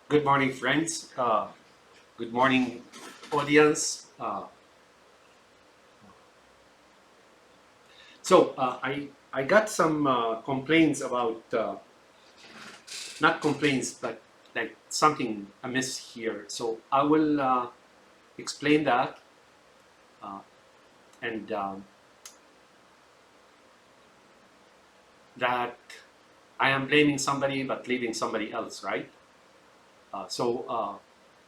Good morning, friends. Good morning, audience. I got some complaints about not complaints, but like something amiss here. So I will explain that uh, and that I am blaming somebody but leaving somebody else, right? I'm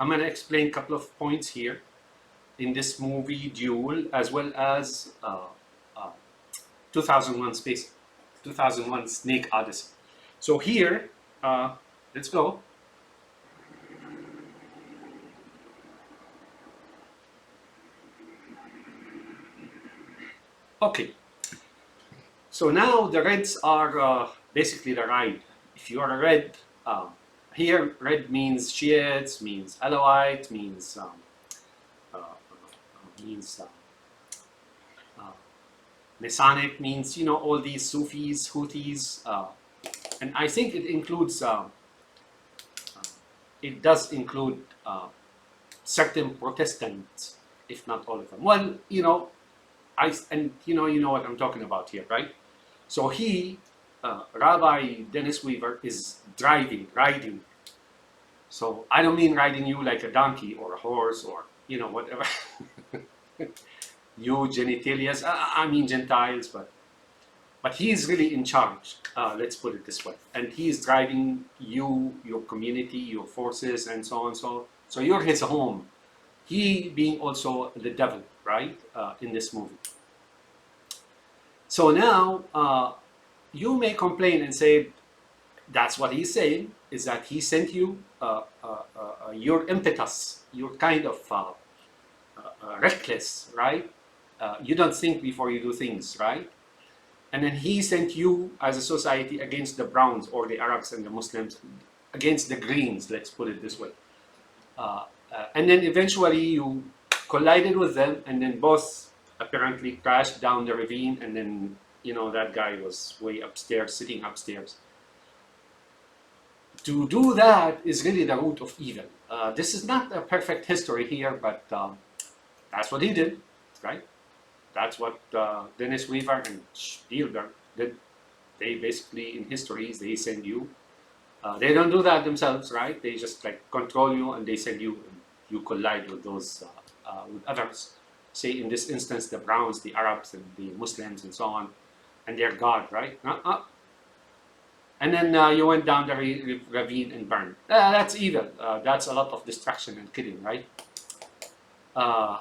going to explain a couple of points here in this movie Deul, as well as uh, 2001 Space, 2001 Snake Odyssey. So here, uh, let's go. Okay, so now the reds are basically the ride. If you are a red, here red means Shiites, means Alawite, means uh, Masonic, means all these Sufis, Houthis, and I think it includes it does include certain Protestants, if not all of them. Well, you know what I'm talking about here, right? So Rabbi Dennis Weaver, is riding. So I don't mean riding you like a donkey or a horse or whatever. You genitalias, I mean Gentiles, but he is really in charge. Let's put it this way, and he is driving you, your community, your forces, and so on. So you're his home. He being also the devil, right? In this movie. So now you may complain and say, that's what he's saying, is that he sent you your impetus, you're kind of reckless, right? You don't think before you do things, right? And then he sent you as a society against the Browns or the Arabs and the Muslims, against the Greens, let's put it this way. And then eventually you collided with them, and then both apparently crashed down the ravine, and then that guy was way upstairs, sitting upstairs. To do that is really the root of evil. This is not a perfect history here, but that's what he did, right? That's what Dennis Weaver and Spielberg did. They basically, in histories, they send you. They don't do that themselves, right? They just like control you, and they send you, and you collide with those with others. Say in this instance, the Browns, the Arabs, and the Muslims, and so on, and their God, right? And then you went down the ravine and burned. That's evil. That's a lot of destruction and killing, right? Uh,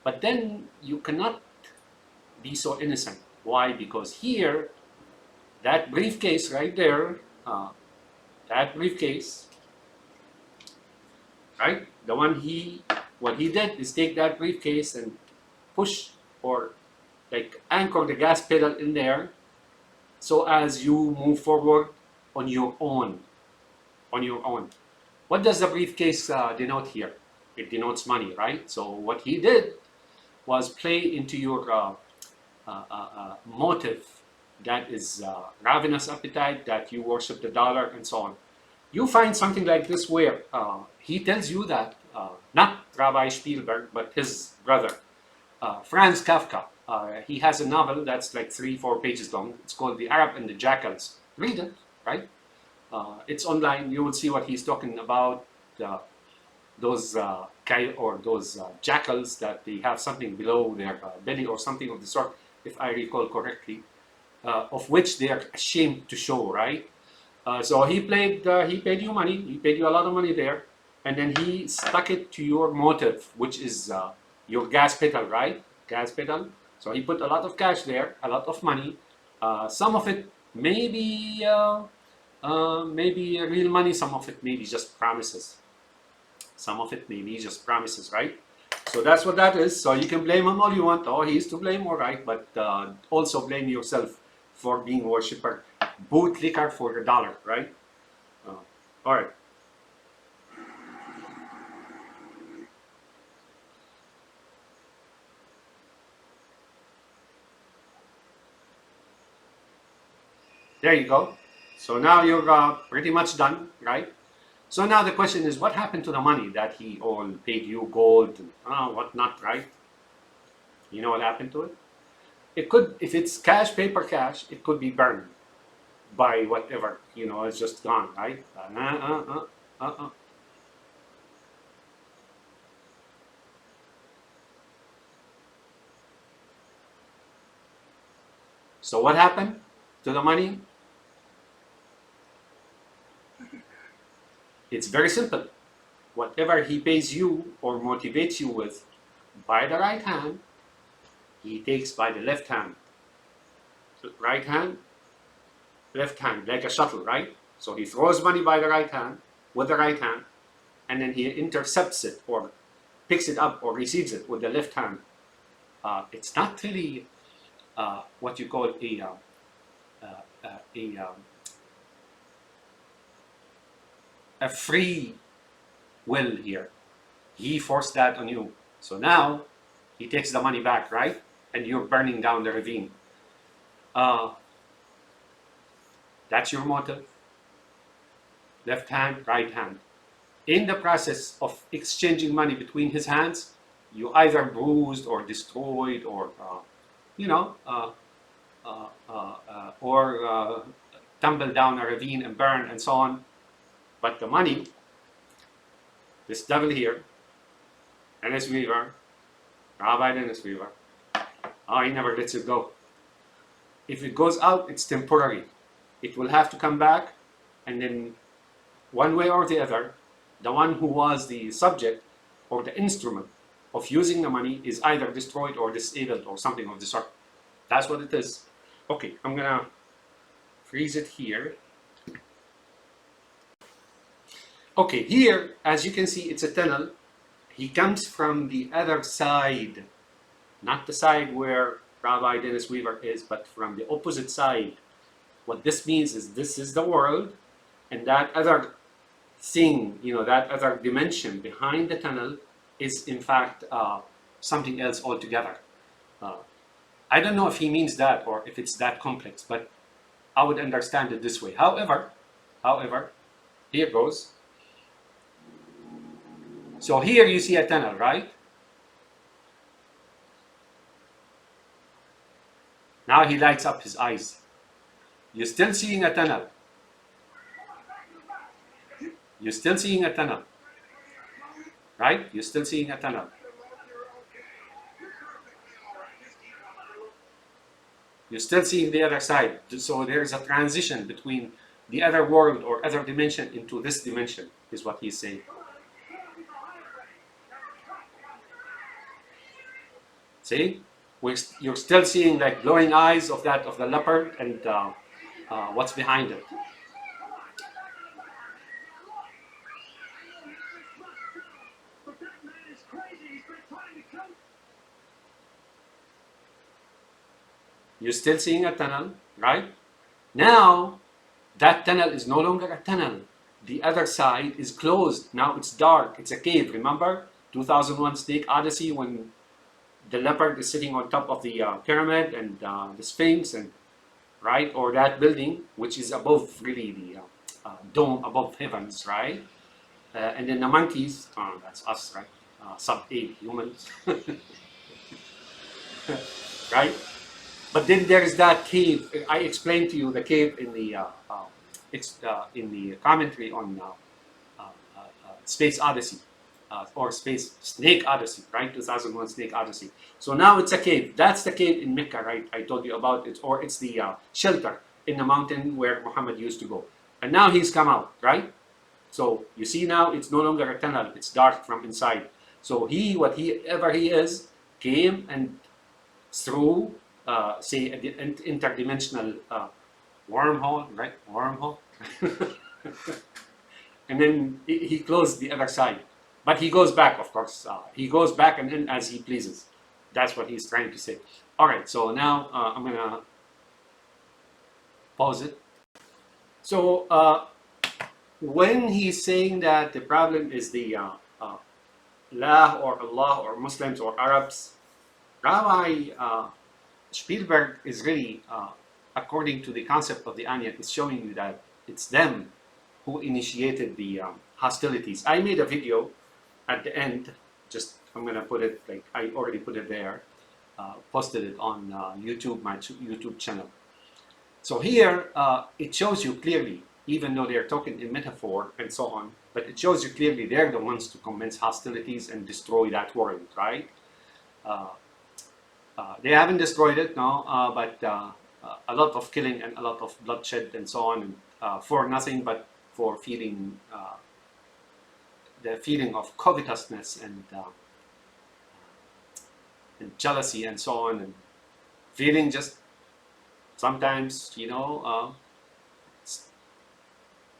but then you cannot be so innocent. Why? Because here, that briefcase right there, that briefcase, right? What he did is take that briefcase and push or like anchor the gas pedal in there, so as you move forward on your own. What does the briefcase denote here? It denotes money, right? So what he did was play into your motive, that is ravenous appetite, that you worship the dollar, and so on. You find something like this where he tells you that, not Rabbi Spielberg, but his brother, Franz Kafka. He has a novel that's like 3-4 pages long. It's called The Arab and the Jackals. Read it, right? It's online. You will see what he's talking about. Those jackals, that they have something below their belly or something of the sort, if I recall correctly, of which they are ashamed to show, right? So he paid you money. He paid you a lot of money there, and then he stuck it to your motive, which is your gas pedal, right? Gas pedal. So he put a lot of cash there, a lot of money. Some of it maybe maybe real money. Some of it maybe just promises. Some of it maybe just promises, right? So that's what that is. So you can blame him all you want. Oh, he's to blame, all right. But also blame yourself for being a worshiper. Bootlicker for your dollar, right? All right. There you go. So now you're pretty much done, right? So now the question is, what happened to the money that he all paid you, gold and whatnot, right? You know what happened to it? It could, if it's cash, paper cash, it could be burned by whatever, it's just gone, right? So what happened to the money? It's very simple. Whatever he pays you or motivates you with by the right hand, he takes by the left hand. Right hand, left hand, like a shuttle, right? So he throws money by the right hand, with the right hand, and then he intercepts it or picks it up or receives it with the left hand. It's not really what you call a free will here. He forced that on you. So now he takes the money back, right? And you're burning down the ravine. That's your motive. Left hand, right hand. In the process of exchanging money between his hands, you either bruised or destroyed or, tumble down a ravine and burn and so on. But the money, this devil here, Dennis Weaver, Rabbi Dennis Weaver, he never lets it go. If it goes out, it's temporary. It will have to come back, and then one way or the other, the one who was the subject or the instrument of using the money is either destroyed or disabled or something of the sort. That's what it is. Okay, I'm gonna freeze it here. Okay, here, as you can see, it's a tunnel. He comes from the other side, not the side where Rabbi Dennis Weaver is, but from the opposite side. What this means is this is the world, and that other thing, that other dimension behind the tunnel is in fact something else altogether. I don't know if he means that or if it's that complex, but I would understand it this way. However, here goes. So here you see a tunnel, right? Now he lights up his eyes. You're still seeing a tunnel. You're still seeing a tunnel. Right? You're still seeing a tunnel. You're still seeing the other side. So there's a transition between the other world or other dimension into this dimension, is what he's saying. See? You're still seeing like glowing eyes of the leopard and what's behind it. You're still seeing a tunnel, right? Now, that tunnel is no longer a tunnel. The other side is closed. Now it's dark. It's a cave. Remember 2001 Snake Odyssey when the leopard is sitting on top of the pyramid and the Sphinx, and right, or that building which is above really the dome above heavens, right? And then the monkeys, that's us, right? Sub-8 humans, right? But then there is that cave. I explained to you the cave in the commentary on Space Odyssey. Or Snake Odyssey, right? 2001 Snake Odyssey. So now it's a cave. That's the cave in Mecca, right? I told you about it. Or it's the shelter in the mountain where Muhammad used to go. And now he's come out, right? So you see now it's no longer a tunnel. It's dark from inside. So whatever he is, came and through, say, an interdimensional wormhole, right? Wormhole. And then he closed the other side. But he goes back, of course. He goes back and in as he pleases. That's what he's trying to say. All right, so now I'm going to pause it. So when he's saying that the problem is the La or Allah or Muslims or Arabs, Rabbi Spielberg is really, according to the concept of the onion, is showing you that it's them who initiated the hostilities. I made a video at the end, just I'm gonna put it, like I already put it there, posted it on YouTube, my YouTube channel. So here it shows you clearly, even though they're talking in metaphor and so on, but it shows you clearly they're the ones to commence hostilities and destroy that world, right? They haven't destroyed it, no, but a lot of killing and a lot of bloodshed and so on, for nothing but for feeling the feeling of covetousness and jealousy and so on, and feeling just sometimes, you know,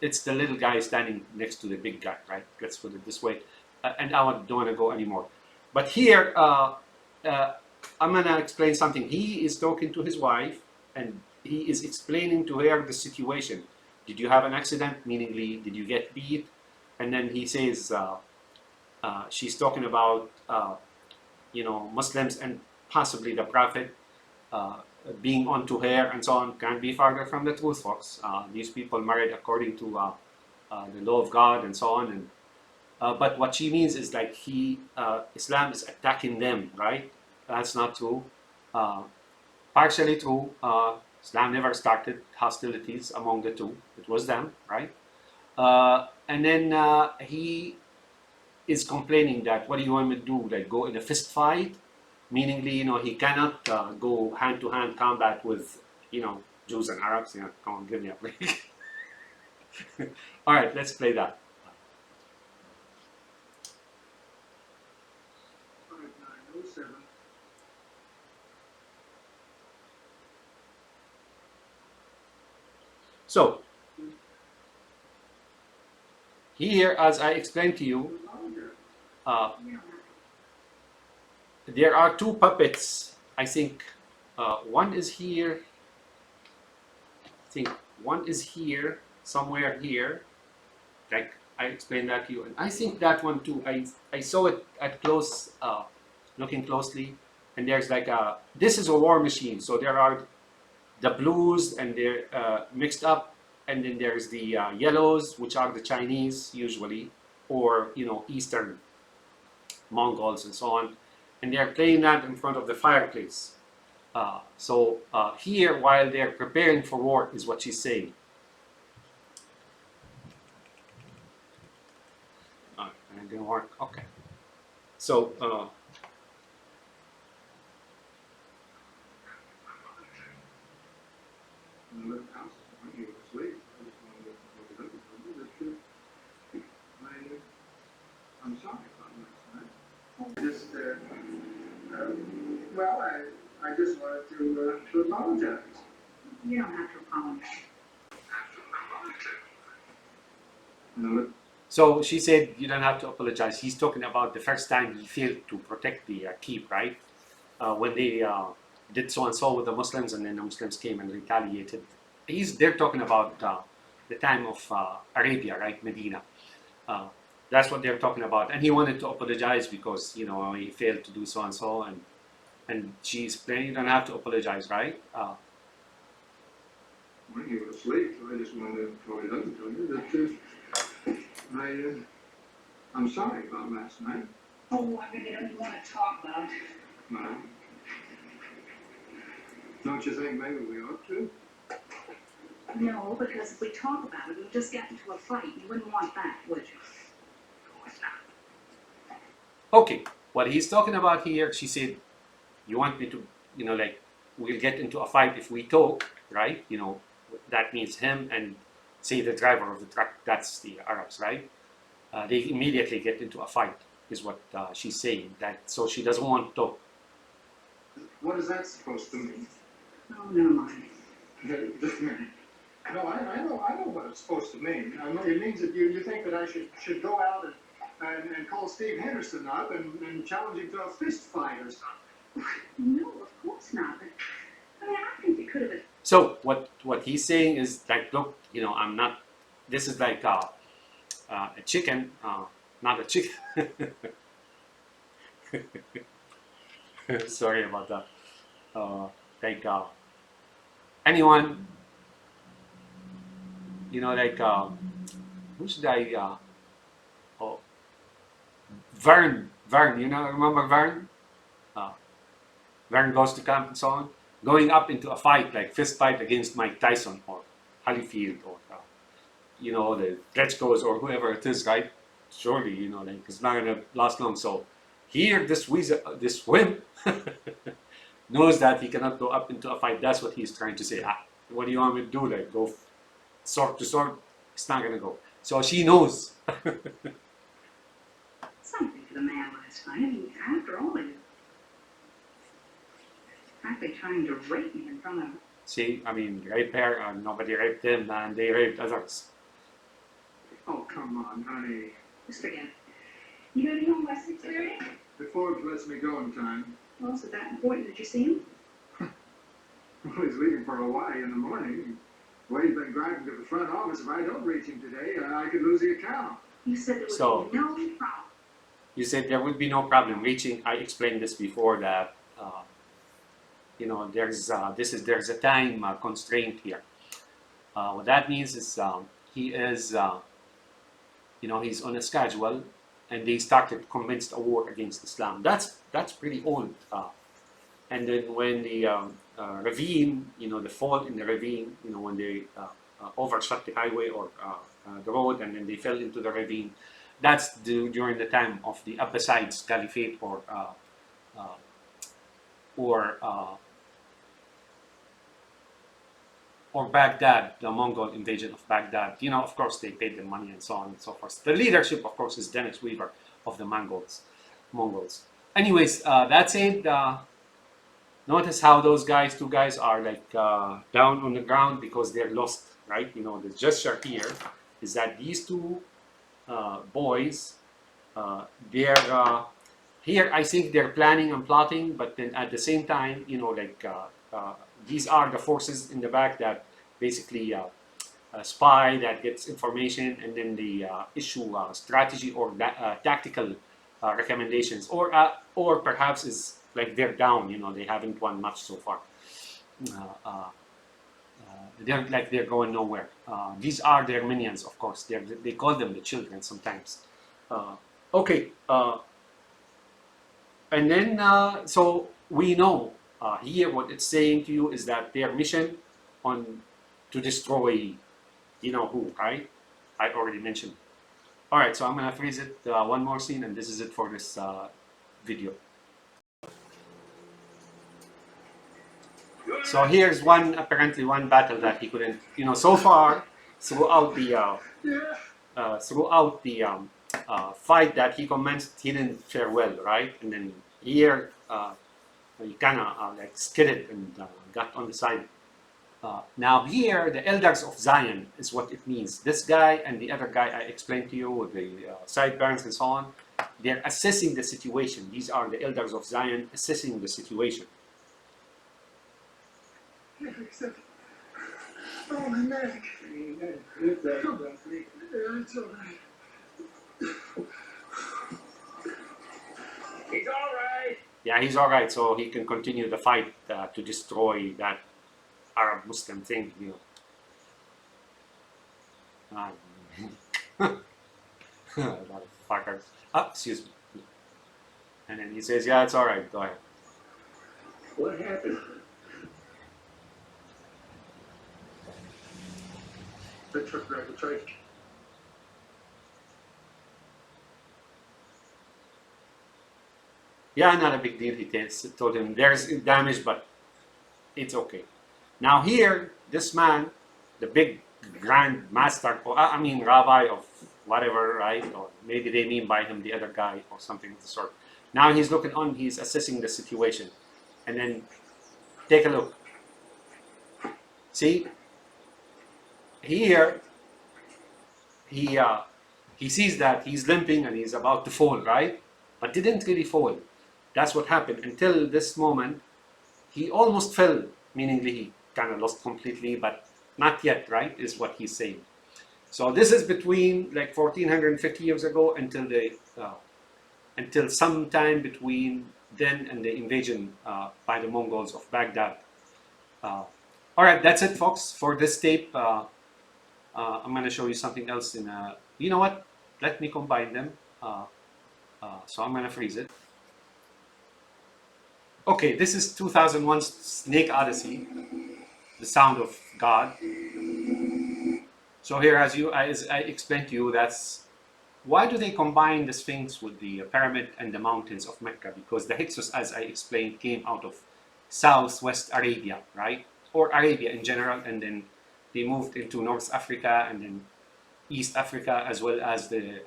it's the little guy standing next to the big guy, right? Let's put it this way. And don't want to go anymore. But here, I'm going to explain something. He is talking to his wife, and he is explaining to her the situation. Did you have an accident? Meaningly, did you get beat? And then he says, she's talking about, you know, Muslims and possibly the Prophet being onto her and so on. Can't be farther from the truth, folks. These people married according to the law of God and so on. And but what she means is like Islam is attacking them, right? That's not true. Partially true. Islam never started hostilities among the two. It was them, right? And then he is complaining that, what do you want me to do? Like go in a fist fight? Meaningly, you know, he cannot go hand-to-hand combat with, you know, Jews and Arabs. You know, come on, give me a break. All right, let's play that. So, here, as I explained to you, there are two puppets. I think one is here. I think one is here, somewhere here. Like I explained that to you, and I think that one too. I saw it at close, looking closely, and there's like this is a war machine. So there are the blues, and they're mixed up, and then there's the yellows, which are the Chinese usually, or you know, Eastern Mongols and so on. And they're playing that in front of the fireplace. So here, while they're preparing for war, is what she's saying. And it didn't work. Okay. So I'm sorry about that. Just, well, I just wanted to apologize. You don't have to apologize. No. So she said, you don't have to apologize. He's talking about the first time he failed to protect the keep, right? When they did so and so with the Muslims, and then the Muslims came and retaliated. They're talking about the time of Arabia, right? Medina. That's what they're talking about. And he wanted to apologize because, you know, he failed to do so and so. And she's saying, you don't have to apologize, right? Well, he was asleep, so I just wanted to tell you that I'm sorry about last night. Oh, I really don't want to talk about it. No. Don't you think maybe we ought to? No, because if we talk about it, we'll just get into a fight. You wouldn't want that, would you? Okay, what he's talking about here, she said, you want me to, you know, like, we'll get into a fight if we talk, right? You know, that means him and, say, the driver of the truck, that's the Arabs, right? They immediately get into a fight, is what she's saying. That so she doesn't want to talk. What is that supposed to mean? Oh, never mind. Just a minute. No, I know what it's supposed to mean. It means that you think that I should go out and call Steve Henderson up and challenge him to a fist fight or something. No, of course not. I mean, I think you could have. So what he's saying is like, look, you know, I'm not. This is like a chicken, not a chicken. Sorry about that. Like anyone, you know, like who should I oh, Vern, you know, remember Vern? Vern goes to camp and so on, going up into a fight, like fist fight against Mike Tyson or Holyfield or you know, the Klitschko's or whoever it is, right? Surely, you know, like it's not gonna last long. So here, this wimp knows that he cannot go up into a fight. That's what he's trying to say. What do you want me to do? Like go sword to sword? It's not gonna go. So she knows. Something for the man last night. I mean, after all, he was practically trying to rape me in front of. See, I mean, rape her, nobody raped him, man. They raped others. Oh, come on, honey. Just forget it. You gonna be home by 6:30? The Forbes lets me go in time. Well, is it that important that you see him? Well, he's leaving for Hawaii in the morning. Well, he's been driving to the front office. If I don't reach him today, I could lose the account. You said there was So- no problem. You said there would be no problem reaching. I explained this before that, you know, there's a time constraint here. What that means is he is, you know, he's on a schedule, and they started commenced a war against Islam. That's pretty old. And then when the ravine, you know, the fall in the ravine, you know, when they overshot the highway or the road, and then they fell into the ravine. That's during the time of the Abbasides Caliphate or Baghdad, the Mongol invasion of Baghdad. You know, of course, they paid them money and so on and so forth. The leadership, of course, is Dennis Weaver of the Mongols. Anyways, that's it. Notice how those two guys are like down on the ground because they're lost, right? You know, the gesture here is that these two boys, they're here. I think they're planning and plotting, but then at the same time, you know, like these are the forces in the back that basically spy, that gets information, and then they issue strategy or tactical recommendations, or perhaps is like they're down. You know, they haven't won much so far. They're going nowhere. These are their minions, of course. They call them the children sometimes. Okay, and then so we know here what it's saying to you is that their mission to destroy, you know who, right? I already mentioned. All right, so I'm gonna freeze it one more scene, and this is it for this video. So here's apparently one battle that he couldn't, you know, so far throughout the fight that he commenced, he didn't fare well, right? And then here he kind of like skidded and got on the side. Now here, the elders of Zion is what it means. This guy and the other guy I explained to you with the sideburns and so on, they're assessing the situation. These are the elders of Zion assessing the situation. Oh, my neck. It's all right. He's all right. Yeah, he's all right, so he can continue the fight to destroy that Arab Muslim thing, you know. Motherfuckers. Excuse me. And then he says, yeah, it's all right, go ahead. What happened? The truck driver tried. Yeah, not a big deal. He told him there's damage, but it's okay. Now here, this man, the big grand master, or I mean rabbi of whatever, right? Or maybe they mean by him the other guy or something of the sort. Now he's looking on, he's assessing the situation. And then take a look. See? Here, he sees that he's limping and he's about to fall, right? But didn't really fall. That's what happened. Until this moment, he almost fell, meaning he kind of lost completely, but not yet, right? Is what he's saying. So this is between like 1450 years ago until sometime between then and the invasion by the Mongols of Baghdad. All right, that's it, folks, for this tape. I'm going to show you something else you know what? let me combine them. So I'm going to freeze it. Okay, this is 2001's Snake Odyssey, the sound of God. So here, as I explained to you, that's why do they combine the Sphinx with the pyramid and the mountains of Mecca? Because the Hyksos, as I explained, came out of southwest Arabia, right? Or Arabia in general, and then they moved into North Africa and then East Africa, as well as the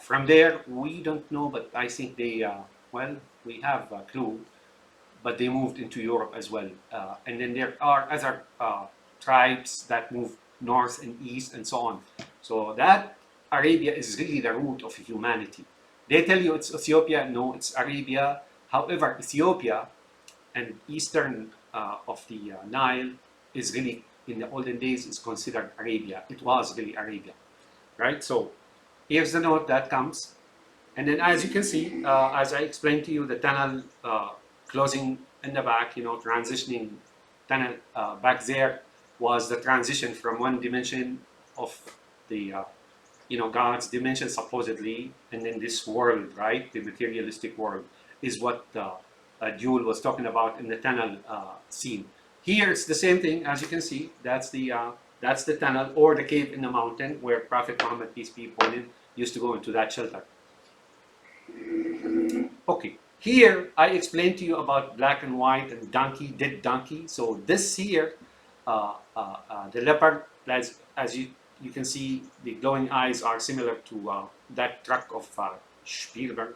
from there, we don't know, but I think they, well, we have a clue, but they moved into Europe as well. And then there are other tribes that moved north and east and so on. So that Arabia is really the root of humanity. They tell you it's Ethiopia, no, it's Arabia. However, Ethiopia and eastern of the Nile is really, in the olden days, is considered Arabia. It was really Arabia, right? So here's the note that comes. And then as you can see, as I explained to you, the tunnel closing in the back, transitioning tunnel back there was the transition from one dimension of the, God's dimension supposedly, and then this world, right, the materialistic world, is what Deul was talking about in the tunnel scene. Here it's the same thing, as you can see. That's the tunnel or the cave in the mountain where Prophet Muhammad, peace be upon him, used to go into that shelter. Okay, here I explained to you about black and white and donkey, dead donkey. So this here, the leopard, as you can see, the glowing eyes are similar to that truck of Spielberg,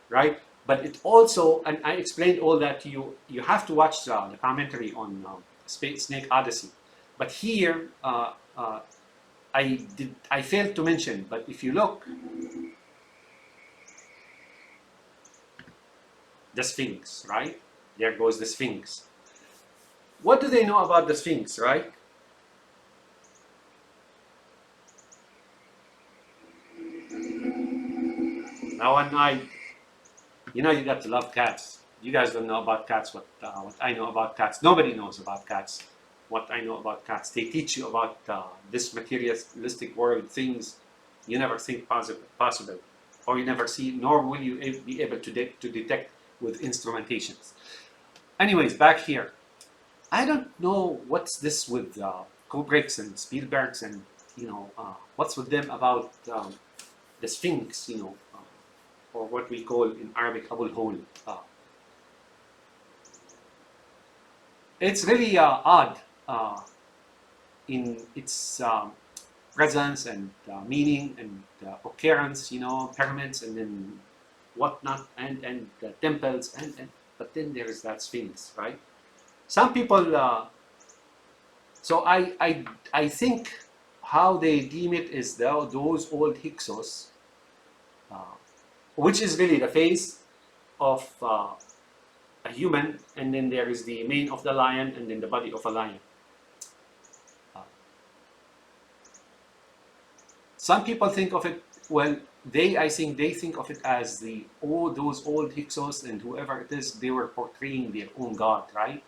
right? But it also, and I explained all that to you, you have to watch the commentary on Snake Odyssey. But here, I failed to mention, but if you look, the Sphinx, right? There goes the Sphinx. What do they know about the Sphinx, right? Now, you got to love cats. You guys don't know about cats what I know about cats. Nobody knows about cats. What I know about cats. They teach you about this materialistic world, things you never think possible, or you never see, nor will you be able to detect with instrumentations. Anyways, back here, I don't know what's this with Kubricks and Spielbergs and what's with them about the Sphinx, or what we call in Arabic Abul Hol. It's really odd in its presence and meaning and occurrence, pyramids and then whatnot, and temples, but then there is that Sphinx, right? Some people, so I think how they deem it is those old Hyksos, which is really the face of a human, and then there is the mane of the lion, and then the body of a lion. Some people think of it, well, I think they think of it as those old Hyksos and whoever it is, they were portraying their own god, right?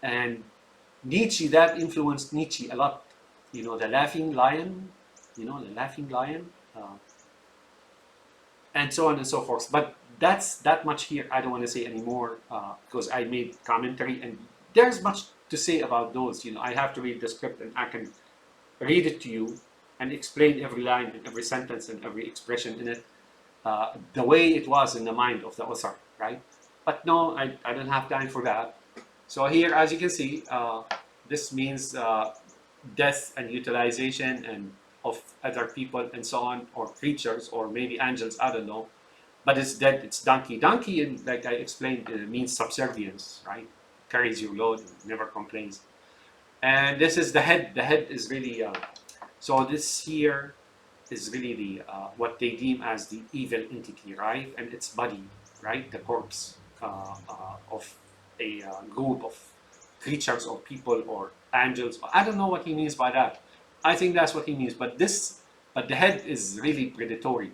And Nietzsche, that influenced Nietzsche a lot. The laughing lion, and so on and so forth. But that's that much here. I don't want to say anymore because I made commentary, and there's much to say about those. I have to read the script, and I can read it to you and explain every line and every sentence and every expression in it the way it was in the mind of the author, right? But no, I don't have time for that. So here, as you can see, this means death and utilization and of other people and so on, or creatures, or maybe angels, I don't know. But it's dead, it's donkey. Donkey, like I explained, means subservience, right? Carries your load, never complains. And this is the head. The head is really, so this here is really the what they deem as the evil entity, right? And its body, right? The corpse of a group of creatures or people or angels. I don't know what he means by that. I think that's what he means. But the head is really predatory.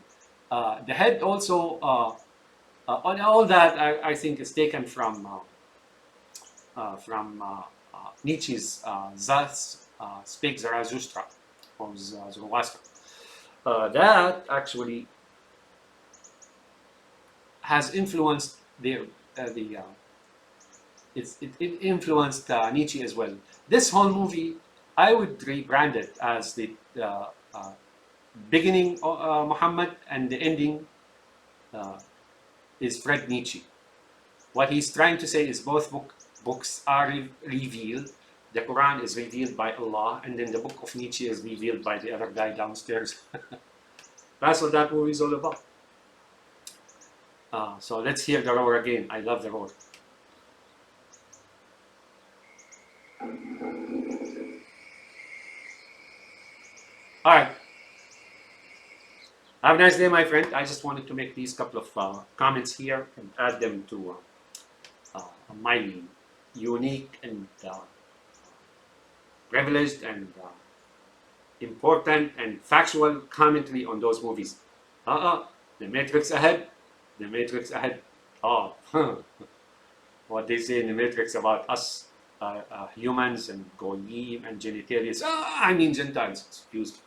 The head also, on all that, I think is taken from Nietzsche's Thus Spake Zarathustra. Zoroaster. That actually has influenced it influenced Nietzsche as well. This whole movie, I would rebrand it as the beginning Muhammad and the ending is Fred Nietzsche. What he's trying to say is both books are revealed. The Quran is revealed by Allah, and then the book of Nietzsche is revealed by the other guy downstairs. That's what that movie is all about. So let's hear the roar again. I love the roar. All right. Have a nice day, my friend. I just wanted to make these couple of comments here and add them to my unique and privileged and important and factual commentary on those movies. The Matrix ahead. The Matrix ahead. Oh, what they say in the Matrix about us humans and Goyim and genitalians. I mean Gentiles. Excuse me.